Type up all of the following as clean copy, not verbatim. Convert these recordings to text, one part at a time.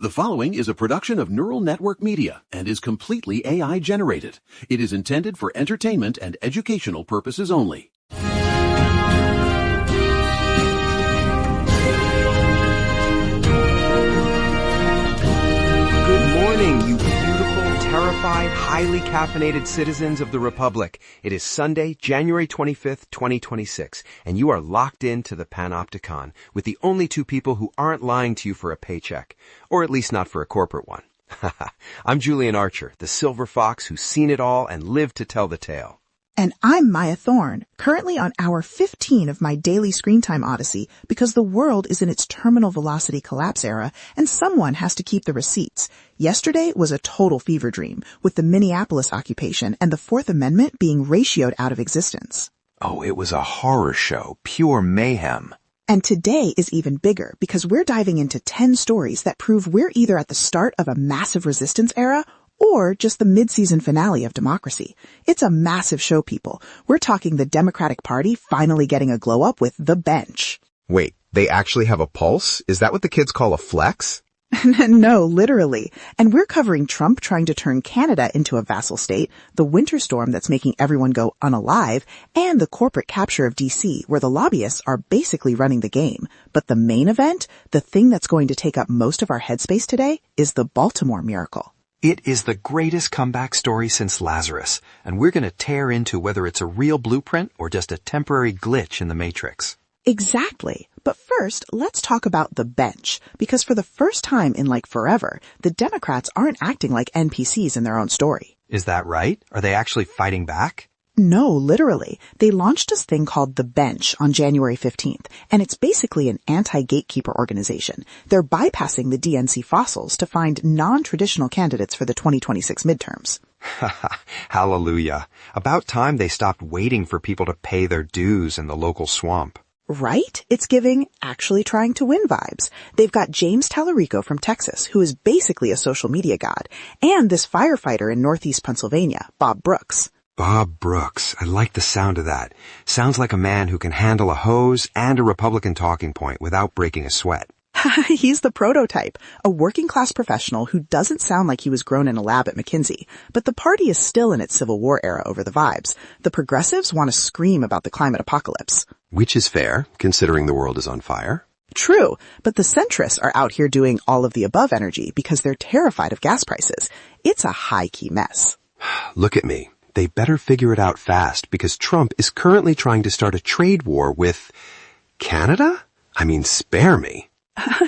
The following is a production of Neural Network Media and is completely AI generated. It is intended for entertainment and educational purposes only. Good morning, you beautiful, terrified, highly caffeinated citizens of the Republic. It is Sunday, January 25th, 2026, and you are locked into the Panopticon with the only two people who aren't lying to you for a paycheck, or at least not for a corporate one. I'm Julian Archer, the silver fox who's seen it all and lived to tell the tale. And I'm Maya Thorne, currently on hour 15 of my daily screen time odyssey because the world is in its terminal velocity collapse era and someone has to keep the receipts. Yesterday was a total fever dream with the Minneapolis occupation and the Fourth Amendment being ratioed out of existence. Oh, it was a horror show, pure mayhem. And today is even bigger because we're diving into 10 stories that prove we're either at the start of a massive resistance era or just the mid-season finale of democracy. It's a massive show, people. We're talking the Democratic Party finally getting a glow-up with the bench. Wait, they actually have a pulse? Is that what the kids call a flex? No, literally. And we're covering Trump trying to turn Canada into a vassal state, the winter storm that's making everyone go unalive, and the corporate capture of D.C., where the lobbyists are basically running the game. But the main event, the thing that's going to take up most of our headspace today, is the Baltimore miracle. It is the greatest comeback story since Lazarus, and we're going to tear into whether it's a real blueprint or just a temporary glitch in the Matrix. Exactly. But first, let's talk about the bench, because for the first time in like forever, the Democrats aren't acting like NPCs in their own story. Is that right? Are they actually fighting back? No, literally. They launched this thing called The Bench on January 15th, and it's basically an anti-gatekeeper organization. They're bypassing the DNC fossils to find non-traditional candidates for the 2026 midterms. Hallelujah. About time they stopped waiting for people to pay their dues in the local swamp. Right? It's giving actually trying to win vibes. They've got James Tallarico from Texas, who is basically a social media god, and this firefighter in Northeast Pennsylvania, Bob Brooks. Bob Brooks. I like the sound of that. Sounds like a man who can handle a hose and a Republican talking point without breaking a sweat. He's the prototype, a working-class professional who doesn't sound like he was grown in a lab at McKinsey. But the party is still in its Civil War era over the vibes. The progressives want to scream about the climate apocalypse. Which is fair, considering the world is on fire. True, but the centrists are out here doing all of the above energy because they're terrified of gas prices. It's a high-key mess. Look at me. They better figure it out fast because Trump is currently trying to start a trade war with Canada? I mean, spare me.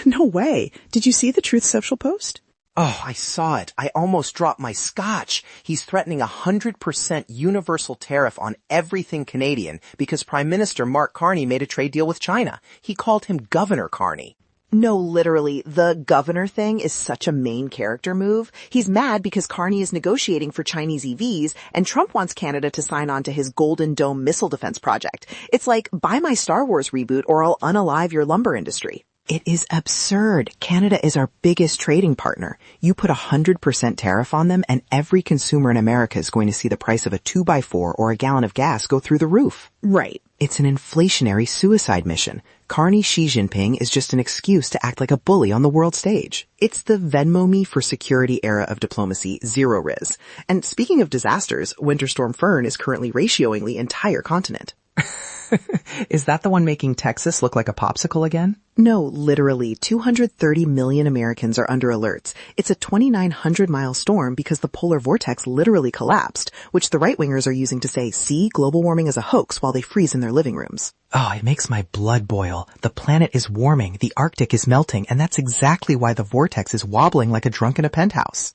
No way. Did you see the Truth Social post? Oh, I saw it. I almost dropped my scotch. He's threatening 100% universal tariff on everything Canadian because Prime Minister Mark Carney made a trade deal with China. He called him Governor Carney. No, literally, the governor thing is such a main character move. He's mad because Carney is negotiating for Chinese EVs, and Trump wants Canada to sign on to his Golden Dome missile defense project. It's like, buy my Star Wars reboot or I'll unalive your lumber industry. It is absurd. Canada is our biggest trading partner. You put 100% tariff on them and every consumer in America is going to see the price of a 2x4 or a gallon of gas go through the roof. Right. It's an inflationary suicide mission. Carney Xi Jinping is just an excuse to act like a bully on the world stage. It's the Venmo me for security era of diplomacy, zero riz. And speaking of disasters, Winter Storm Fern is currently ratioing the entire continent. Is that the one making Texas look like a popsicle again? No, literally, 230 million Americans are under alerts. It's a 2,900-mile storm because the polar vortex literally collapsed, which the right-wingers are using to say, see, global warming is a hoax while they freeze in their living rooms. Oh, it makes my blood boil. The planet is warming, the Arctic is melting, and that's exactly why the vortex is wobbling like a drunk in a penthouse.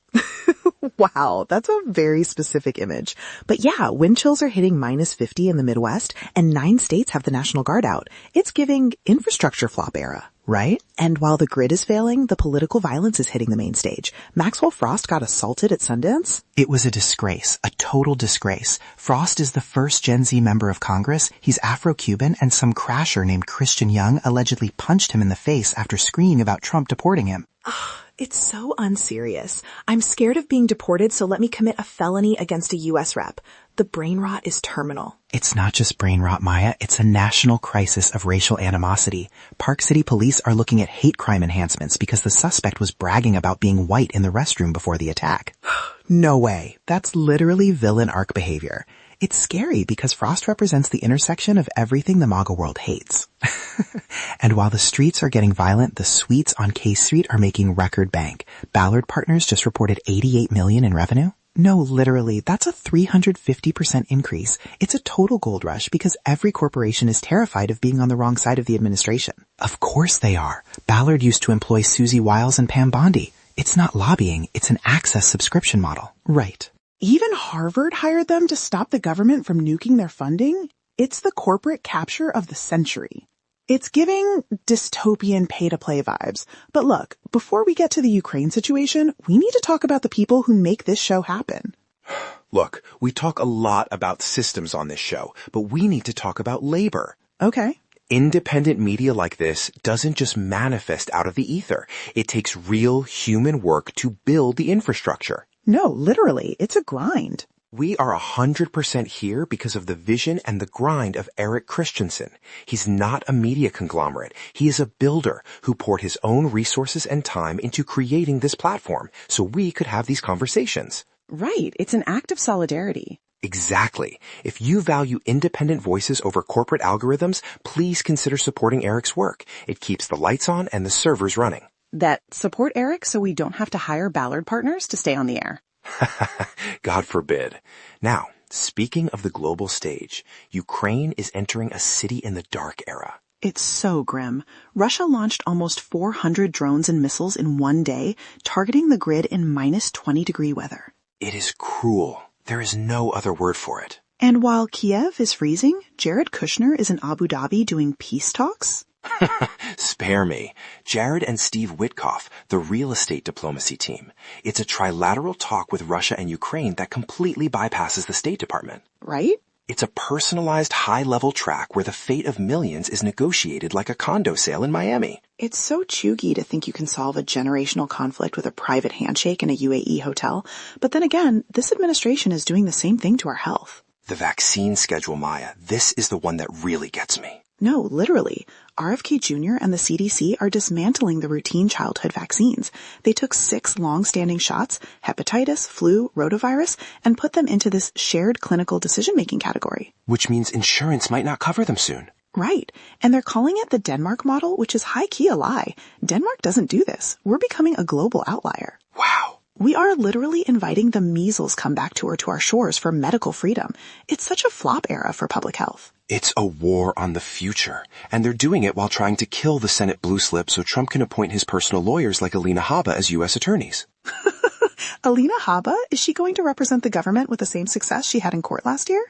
Wow, that's a very specific image. But yeah, wind chills are hitting -50 in the Midwest, and 9 states have the National Guard out. It's giving infrastructure flop era. Right? And while the grid is failing, the political violence is hitting the main stage. Maxwell Frost got assaulted at Sundance. It was a disgrace, a total disgrace. Frost is the first Gen Z member of Congress. He's Afro-Cuban, and some crasher named Christian Young allegedly punched him in the face after screaming about Trump deporting him. It's so unserious. I'm scared of being deported, so let me commit a felony against a U.S. rep. The brain rot is terminal. It's not just brain rot, Maya. It's a national crisis of racial animosity. Park City police are looking at hate crime enhancements because the suspect was bragging about being white in the restroom before the attack. No way. That's literally villain arc behavior. It's scary because Frost represents the intersection of everything the MAGA world hates. And while the streets are getting violent, the suites on K Street are making record bank. Ballard Partners just reported $88 million in revenue. No, literally, that's a 350% increase. It's a total gold rush because every corporation is terrified of being on the wrong side of the administration. Of course they are. Ballard used to employ Susie Wiles and Pam Bondi. It's not lobbying, it's an access subscription model. Right. Even Harvard hired them to stop the government from nuking their funding? It's the corporate capture of the century. It's giving dystopian pay-to-play vibes. But look, before we get to the Ukraine situation, we need to talk about the people who make this show happen. Look, we talk a lot about systems on this show, but we need to talk about labor. Okay. Independent media like this doesn't just manifest out of the ether. It takes real human work to build the infrastructure. No, literally, it's a grind. We are 100% here because of the vision and the grind of Eric Christensen. He's not a media conglomerate. He is a builder who poured his own resources and time into creating this platform so we could have these conversations. Right, it's an act of solidarity. Exactly. If you value independent voices over corporate algorithms, please consider supporting Eric's work. It keeps the lights on and the servers running. That support Eric so we don't have to hire Ballard Partners to stay on the air. God forbid. Now, speaking of the global stage, Ukraine is entering a city in the dark era. It's so grim. Russia launched almost 400 drones and missiles in one day, targeting the grid in minus 20-degree weather. It is cruel. There is no other word for it. And while Kiev is freezing, Jared Kushner is in Abu Dhabi doing peace talks? Spare me. Jared and Steve Witkoff, the real estate diplomacy team. It's a trilateral talk with Russia and Ukraine that completely bypasses the State Department. Right? It's a personalized high-level track where the fate of millions is negotiated like a condo sale in Miami. It's so chuggy to think you can solve a generational conflict with a private handshake in a UAE hotel. But then again, this administration is doing the same thing to our health. The vaccine schedule, Maya. This is the one that really gets me. No, literally. RFK Jr. and the CDC are dismantling the routine childhood vaccines. They took 6 long-standing shots, hepatitis, flu, rotavirus, and put them into this shared clinical decision-making category. Which means insurance might not cover them soon. Right. And they're calling it the Denmark model, which is high-key a lie. Denmark doesn't do this. We're becoming a global outlier. Wow. We are literally inviting the measles comeback tour to our shores for medical freedom. It's such a flop era for public health. It's a war on the future, and they're doing it while trying to kill the Senate blue slip so Trump can appoint his personal lawyers like Alina Habba as U.S. attorneys. Alina Habba? Is she going to represent the government with the same success she had in court last year?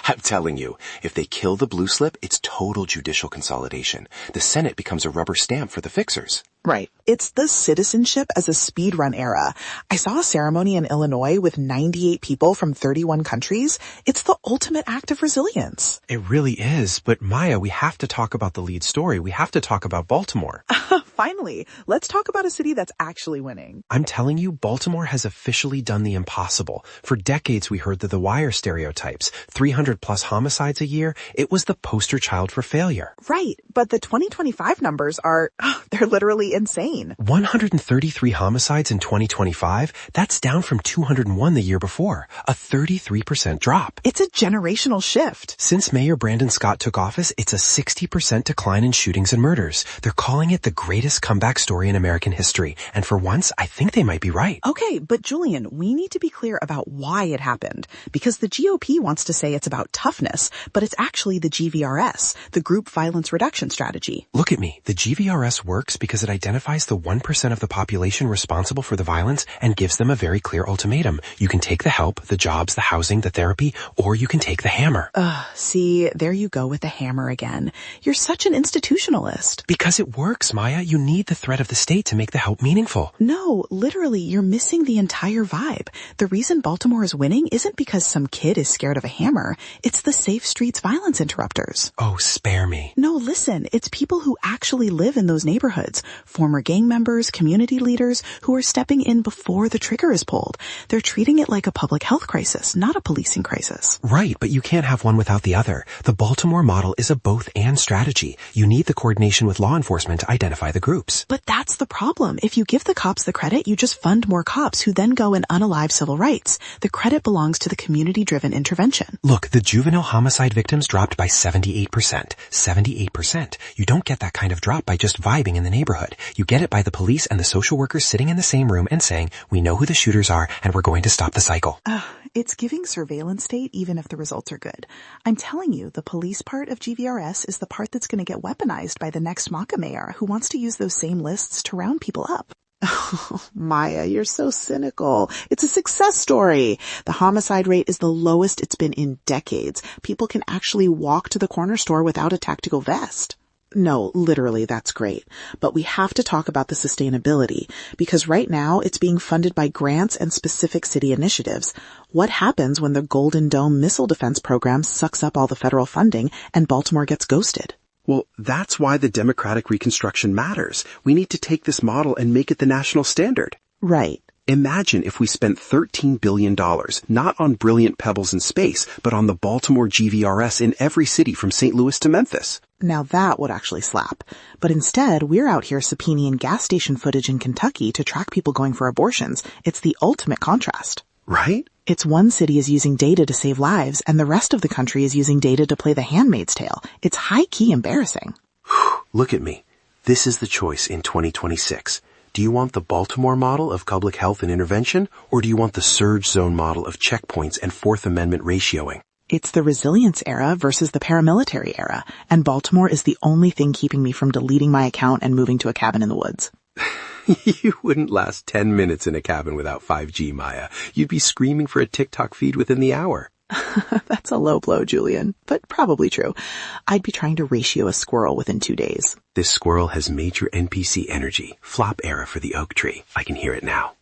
I'm telling you, if they kill the blue slip, it's total judicial consolidation. The Senate becomes a rubber stamp for the fixers. Right. It's the citizenship as a speedrun era. I saw a ceremony in Illinois with 98 people from 31 countries. It's the ultimate act of resilience. It really is. But Maya, we have to talk about the lead story. We have to talk about Baltimore. Finally, let's talk about a city that's actually winning. I'm telling you, Baltimore has officially done the impossible. For decades, we heard the wire stereotypes. 300 plus homicides a year. It was the poster child for failure. Right. But the 2025 numbers are, they're literally insane. 133 homicides in 2025? That's down from 201 the year before. A 33% drop. It's a generational shift. Since Mayor Brandon Scott took office, it's a 60% decline in shootings and murders. They're calling it the greatest comeback story in American history. And for once, I think they might be right. Okay, but Julian, we need to be clear about why it happened. Because the GOP wants to say it's about toughness, but it's actually the GVRS, the Group Violence Reduction Strategy. Look at me. The GVRS works because it identifies the 1% of the population responsible for the violence and gives them a very clear ultimatum. You can take the help, the jobs, the housing, the therapy, or you can take the hammer. See, there you go with the hammer again. You're such an institutionalist. Because it works, Maya. You need the threat of the state to make the help meaningful. No, literally, you're missing the entire vibe. The reason Baltimore is winning isn't because some kid is scared of a hammer. It's the Safe Streets violence interrupters. Oh, spare me. No, listen, it's people who actually live in those neighborhoods. former gang members, community leaders who are stepping in before the trigger is pulled. They're treating it like a public health crisis, not a policing crisis. Right, but you can't have one without the other. The Baltimore model is a both-and strategy. You need the coordination with law enforcement to identify the groups. But that's the problem. If you give the cops the credit, you just fund more cops who then go and unalive civil rights. The credit belongs to the community-driven intervention. Look, the juvenile homicide victims dropped by 78%. 78%. You don't get that kind of drop by just vibing in the neighborhood. You get it by the police and the social workers sitting in the same room and saying, we know who the shooters are and we're going to stop the cycle. It's giving surveillance state even if the results are good. I'm telling you, the police part of GVRS is the part that's going to get weaponized by the next MACA mayor who wants to use those same lists to round people up. Maya, you're so cynical. It's a success story. The homicide rate is the lowest it's been in decades. People can actually walk to the corner store without a tactical vest. No, literally, that's great. But we have to talk about the sustainability, because right now it's being funded by grants and specific city initiatives. What happens when the Golden Dome missile defense program sucks up all the federal funding and Baltimore gets ghosted? Well, that's why the democratic reconstruction matters. We need to take this model and make it the national standard. Right. Imagine if we spent $13 billion, not on brilliant pebbles in space, but on the Baltimore GVRS in every city from St. Louis to Memphis. Now that would actually slap. But instead, we're out here subpoenaing gas station footage in Kentucky to track people going for abortions. It's the ultimate contrast. Right? It's one city is using data to save lives, and the rest of the country is using data to play the Handmaid's Tale. It's high-key embarrassing. Look at me. This is the choice in 2026. Do you want the Baltimore model of public health and intervention, or do you want the surge zone model of checkpoints and Fourth Amendment ratioing? It's the resilience era versus the paramilitary era, and Baltimore is the only thing keeping me from deleting my account and moving to a cabin in the woods. You wouldn't last 10 minutes in a cabin without 5G, Maya. You'd be screaming for a TikTok feed within the hour. That's a low blow, Julian, but probably true. I'd be trying to ratio a squirrel within 2 days. This squirrel has major NPC energy. Flop era for the oak tree. I can hear it now.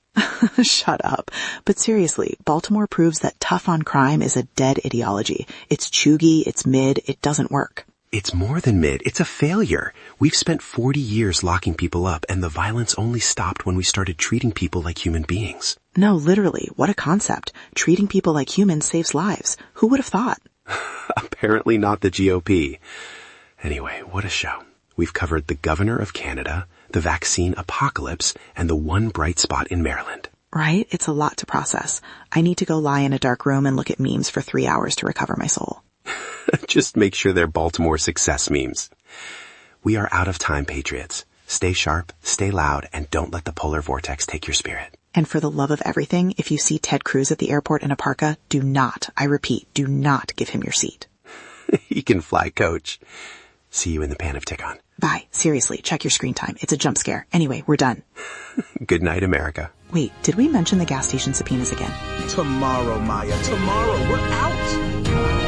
Shut up. But seriously, Baltimore proves that tough on crime is a dead ideology. It's chuggy, it's mid, it doesn't work. It's more than mid. It's a failure. We've spent 40 years locking people up, and the violence only stopped when we started treating people like human beings. No, literally, what a concept. Treating people like humans saves lives. Who would have thought? Apparently not the GOP. Anyway, what a show. We've covered the governor of Canada, the vaccine apocalypse, and the one bright spot in Maryland. Right? It's a lot to process. I need to go lie in a dark room and look at memes for 3 hours to recover my soul. Just make sure they're Baltimore success memes. We are out of time, Patriots. Stay sharp, stay loud, and don't let the polar vortex take your spirit. And for the love of everything, if you see Ted Cruz at the airport in a parka, do not, I repeat, do not give him your seat. He can fly, coach. See you in the Panopticon. Bye. Seriously, check your screen time. It's a jump scare. Anyway, we're done. Good night, America. Wait, did we mention the gas station subpoenas again? Tomorrow, Maya. Tomorrow. We're out.